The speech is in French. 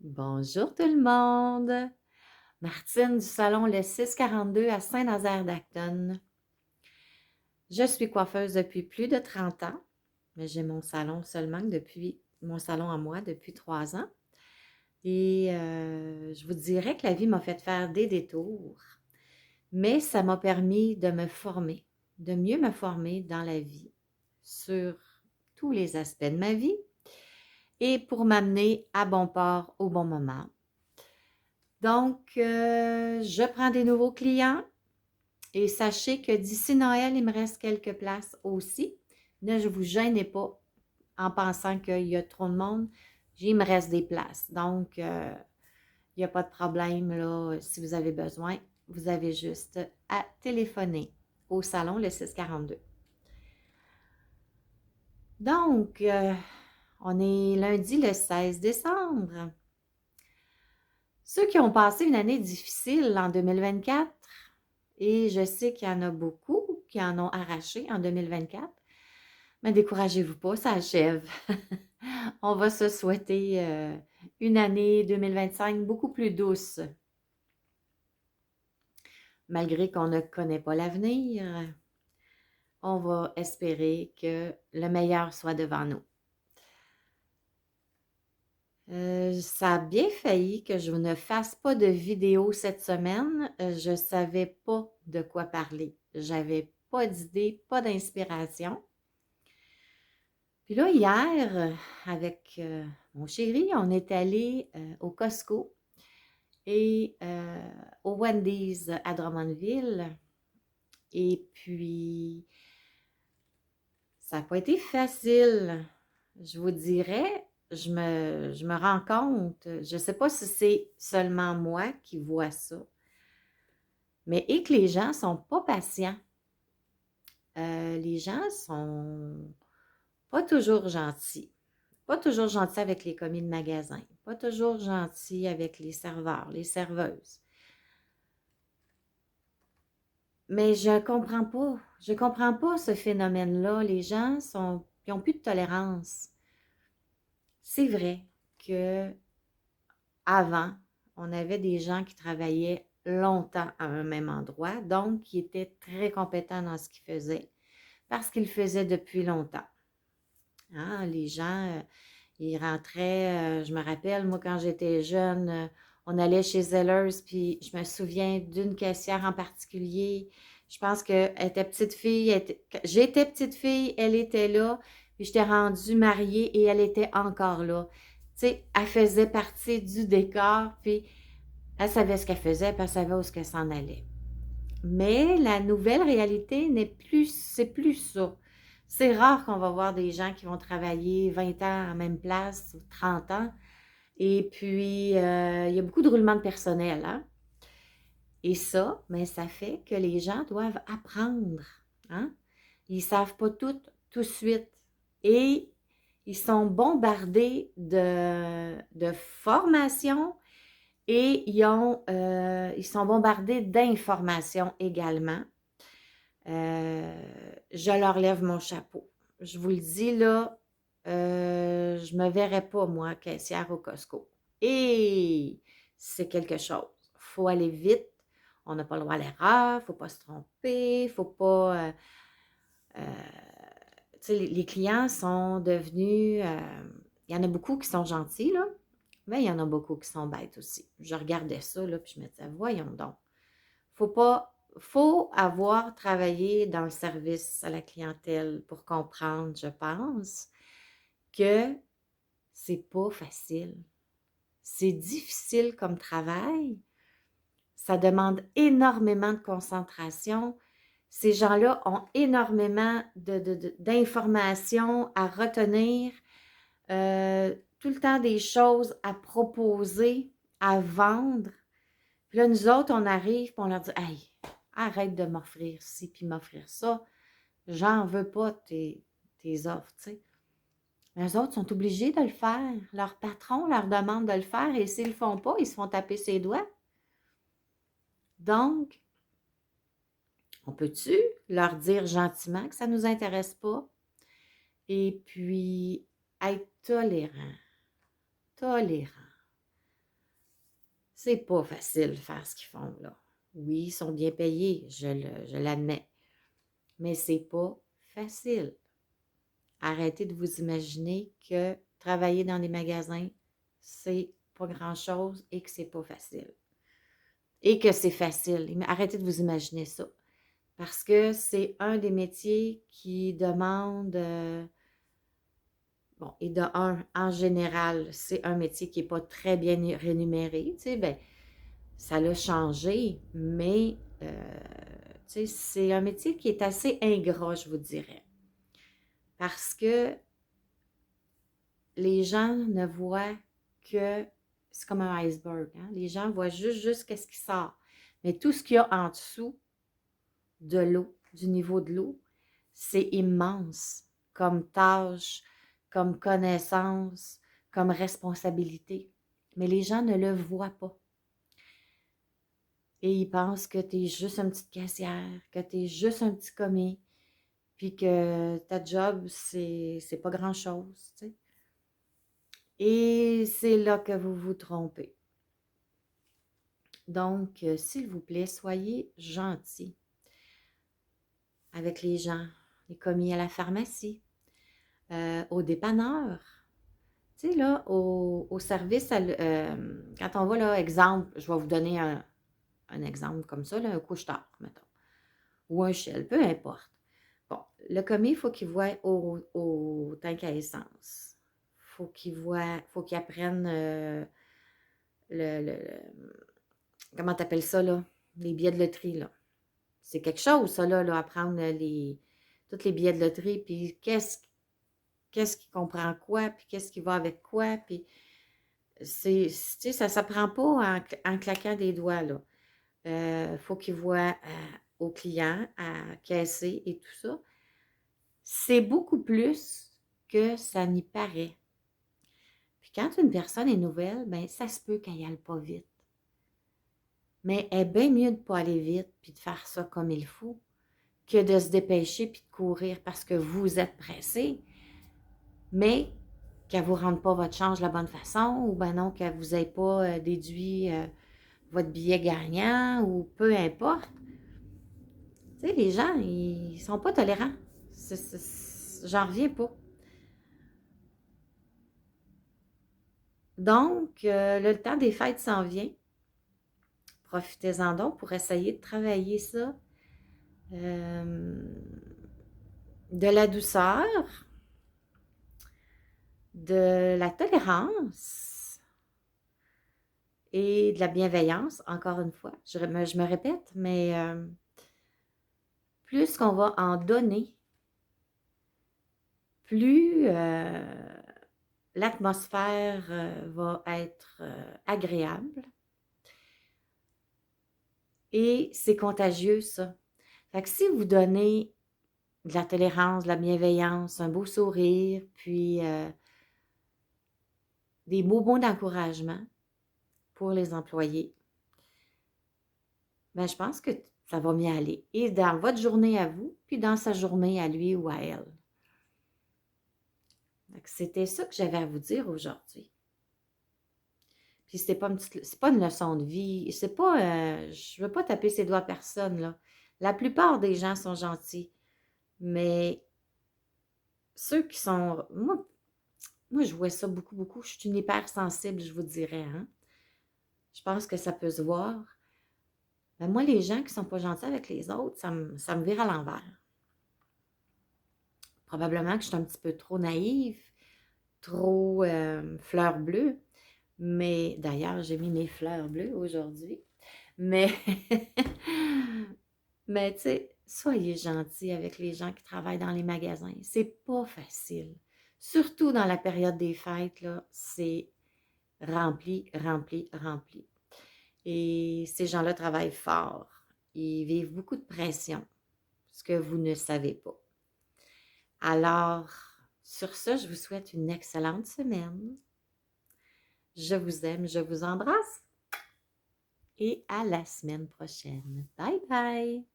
Bonjour tout le monde! Martine du salon Le 642 à Saint-Nazaire-d'Acton. Je suis coiffeuse depuis plus de 30 ans, mais j'ai mon salon seulement depuis mon salon à moi depuis 3 ans. Et je vous dirais que la vie m'a fait faire des détours, mais ça m'a permis de me former, de mieux me former dans la vie, sur tous les aspects de ma vie, et pour m'amener à bon port au bon moment. Donc, je prends des nouveaux clients et sachez que d'ici Noël, il me reste quelques places aussi. Ne vous gênez pas en pensant qu'il y a trop de monde. Il me reste des places. Donc, il n'y a pas de problème là. Si vous avez besoin, vous avez juste à téléphoner au salon le 642. Donc, on est lundi le 16 décembre. Ceux qui ont passé une année difficile en 2024, et je sais qu'il y en a beaucoup qui en ont arraché en 2024, mais découragez-vous pas, ça achève. On va se souhaiter une année 2025 beaucoup plus douce. Malgré qu'on ne connaît pas l'avenir, on va espérer que le meilleur soit devant nous. Ça a bien failli que je ne fasse pas de vidéo cette semaine. Je ne savais pas de quoi parler. J'avais pas d'idée, pas d'inspiration. Puis là, hier, avec mon chéri, on est allé au Costco et au Wendy's à Drummondville. Et puis, ça n'a pas été facile. Je vous dirais, je me rends compte, je ne sais pas si c'est seulement moi qui vois ça, mais et que les gens ne sont pas patients. Les gens sont pas toujours gentils. Pas toujours gentils avec les commis de magasin. Pas toujours gentils avec les serveurs, les serveuses. Mais je comprends pas. Je comprends pas ce phénomène-là. Les gens ils ont plus de tolérance. C'est vrai que avant, on avait des gens qui travaillaient longtemps à un même endroit, donc qui étaient très compétents dans ce qu'ils faisaient, parce qu'ils le faisaient depuis longtemps. Hein, les gens, ils rentraient, je me rappelle, moi, quand j'étais jeune, on allait chez Zellers, puis je me souviens d'une caissière en particulier. Je pense qu'elle était petite fille, j'étais petite fille, elle était là, puis j'étais rendue mariée et elle était encore là. Tu sais, elle faisait partie du décor, puis elle savait ce qu'elle faisait, puis elle savait où ce qu'elle s'en allait. Mais la nouvelle réalité c'est plus ça. C'est rare qu'on va voir des gens qui vont travailler 20 ans à la même place, ou 30 ans. Et puis, il y a beaucoup de roulement de personnel, hein? Et ça, mais ça fait que les gens doivent apprendre, hein? Ils ne savent pas tout de suite. Et ils sont bombardés de formations et ils sont bombardés d'informations également. Je leur lève mon chapeau. Je vous le dis là, je me verrais pas, moi, caissière au Costco. Et c'est quelque chose. Il faut aller vite. On n'a pas le droit à l'erreur. Il ne faut pas se tromper. Il ne faut pas... tu sais, les clients sont devenus... il y en a beaucoup qui sont gentils, là. Mais il y en a beaucoup qui sont bêtes aussi. Je regardais ça, là, puis je me disais, voyons donc. Faut avoir travaillé dans le service à la clientèle pour comprendre, je pense, que c'est pas facile. C'est difficile comme travail. Ça demande énormément de concentration. Ces gens-là ont énormément d'informations à retenir, tout le temps des choses à proposer, à vendre. Puis là, nous autres, on arrive et on leur dit « Hey, arrête de m'offrir ci puis m'offrir ça. J'en veux pas tes offres, tu sais. » Mais eux autres sont obligés de le faire. Leur patron leur demande de le faire et s'ils le font pas, ils se font taper ses doigts. Donc, on peut-tu leur dire gentiment que ça ne nous intéresse pas? Et puis, être tolérant. Tolérant. C'est pas facile de faire ce qu'ils font, là. Oui, ils sont bien payés, je l'admets, mais c'est pas facile. Arrêtez de vous imaginer que travailler dans des magasins, c'est pas grand-chose et que c'est pas facile. Et que c'est facile. Arrêtez de vous imaginer ça. Parce que c'est un des métiers qui demande, bon, et de un, en général, c'est un métier qui n'est pas très bien rémunéré. Tu sais, ben, ça l'a changé, mais tu sais, c'est un métier qui est assez ingrat, je vous dirais. Parce que les gens ne voient que, c'est comme un iceberg, hein? Les gens voient juste qu'est-ce qui sort. Mais tout ce qu'il y a en dessous de l'eau, du niveau de l'eau, c'est immense comme tâche, comme connaissance, comme responsabilité. Mais les gens ne le voient pas. Et ils pensent que tu es juste une petite caissière, que tu es juste un petit commis, puis que ta job, c'est pas grand-chose, tu sais. Et c'est là que vous vous trompez. Donc, s'il vous plaît, soyez gentils avec les gens, les commis à la pharmacie, au dépanneur. Tu sais, là, au service, quand on va, là, exemple, je vais vous donner un exemple comme ça, là, un couche-tard, mettons, ou un Shell, peu importe. Bon, le commis, il faut qu'il voie au tank à essence. Faut qu'il apprenne comment t'appelles ça, là? Les billets de loterie, là. C'est quelque chose, ça, là, apprendre tous les billets de loterie, puis qu'est-ce qui comprend quoi, puis qu'est-ce qui va avec quoi, puis tu sais, ça ne s'apprend pas en claquant des doigts, là. Faut qu'il voit au client, à caisser et tout ça. C'est beaucoup plus que ça n'y paraît. Puis quand une personne est nouvelle, ben ça se peut qu'elle n'y aille pas vite. Mais elle est bien mieux de ne pas aller vite puis de faire ça comme il faut que de se dépêcher puis de courir parce que vous êtes pressé, mais qu'elle ne vous rende pas votre change de la bonne façon ou ben non, qu'elle ne vous ait pas déduit votre billet gagnant ou peu importe. Tu sais, les gens, ils sont pas tolérants. J'en reviens pas. Donc, le temps des fêtes s'en vient. Profitez-en donc pour essayer de travailler ça. De la douceur, de la tolérance et de la bienveillance, encore une fois. Je me répète, mais plus qu'on va en donner, plus l'atmosphère va être agréable. Et c'est contagieux, ça. Fait que si vous donnez de la tolérance, de la bienveillance, un beau sourire, puis des beaux mots d'encouragement pour les employés, ben, je pense que ça va mieux aller. Et dans votre journée à vous, puis dans sa journée à lui ou à elle. C'était ça que j'avais à vous dire aujourd'hui. Puis c'est pas une leçon de vie. C'est pas, je veux pas taper ses doigts à personne, là. La plupart des gens sont gentils. Mais ceux qui sont... Moi, je vois ça beaucoup, beaucoup. Je suis une hypersensible, je vous dirais, hein. Je pense que ça peut se voir. Mais moi, les gens qui sont pas gentils avec les autres, ça me vire à l'envers. Probablement que je suis un petit peu trop naïve, trop fleur bleue. Mais d'ailleurs, j'ai mis mes fleurs bleues aujourd'hui. Mais, mais tu sais, soyez gentils avec les gens qui travaillent dans les magasins. C'est pas facile. Surtout dans la période des fêtes, là, c'est rempli, rempli, rempli. Et ces gens-là travaillent fort. Ils vivent beaucoup de pression, ce que vous ne savez pas. Alors, sur ce, je vous souhaite une excellente semaine. Je vous aime, je vous embrasse et à la semaine prochaine. Bye bye!